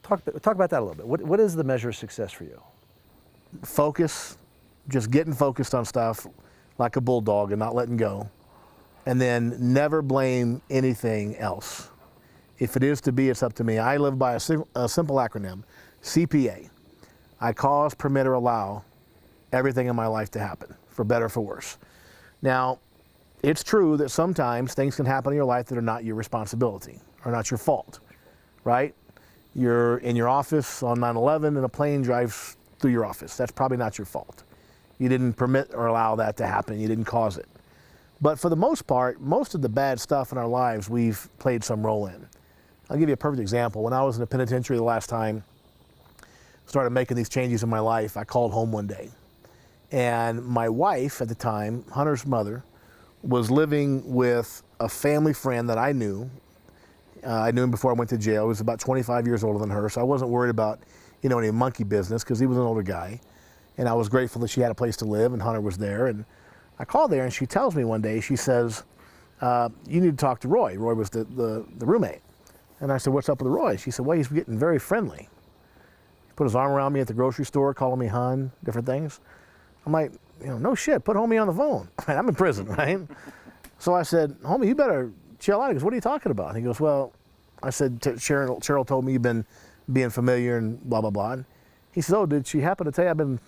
Talk about that a little bit. What is the measure of success for you? Focus, just getting focused on stuff like a bulldog and not letting go. And then never blame anything else. If it is to be, it's up to me. I live by a simple acronym, CPA. I cause, permit, or allow everything in my life to happen, for better or for worse. Now, it's true that sometimes things can happen in your life that are not your responsibility, or not your fault, right? You're in your office on 9/11 and a plane drives through your office. That's probably not your fault. You didn't permit or allow that to happen. You didn't cause it. But for the most part, most of the bad stuff in our lives, we've played some role in. I'll give you a perfect example. When I was in the penitentiary the last time, started making these changes in my life, I called home one day. And my wife at the time, Hunter's mother, was living with a family friend that I knew. I knew him before I went to jail. He was about 25 years older than her, so I wasn't worried about, any monkey business because he was an older guy. And I was grateful that she had a place to live and Hunter was there. And I called there and she tells me one day, she says, you need to talk to Roy. Roy was the roommate. And I said, what's up with Roy? She said, well, he's getting very friendly. He put his arm around me at the grocery store, calling me hon, different things. I'm like, no shit, put homie on the phone. I'm in prison, right? So I said, homie, you better chill out. He goes, what are you talking about? And he goes, well, I said, Cheryl told me you've been being familiar and blah, blah, blah. And he said, oh, did she happen to tell you I've been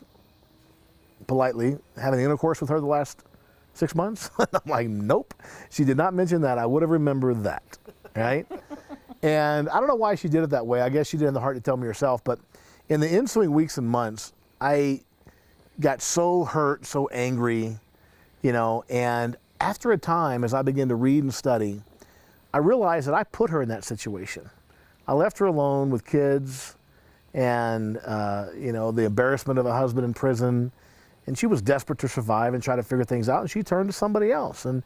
politely having intercourse with her the last 6 months? I'm like, nope. She did not mention that. I would have remembered that, right? And I don't know why she did it that way. I guess she did it in the heart to tell me herself. But in the ensuing weeks and months, I got so hurt, so angry, and after a time, as I began to read and study, I realized that I put her in that situation. I left her alone with kids and, the embarrassment of a husband in prison, and she was desperate to survive and try to figure things out, and she turned to somebody else. And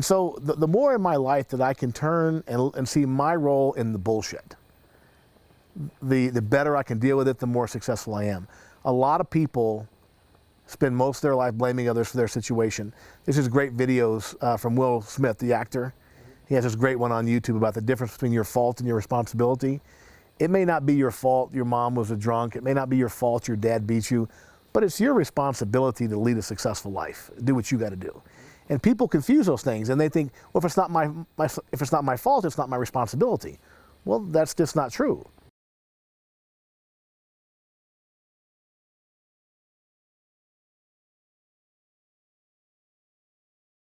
so the more in my life that I can turn and see my role in the bullshit, the better I can deal with it, the more successful I am. A lot of people spend most of their life blaming others for their situation. There's just great videos from Will Smith, the actor. He has this great one on YouTube about the difference between your fault and your responsibility. It may not be your fault your mom was a drunk. It may not be your fault your dad beat you, but it's your responsibility to lead a successful life. Do what you got to do. And people confuse those things and they think, well, if it's not my fault, it's not my responsibility. Well, that's just not true.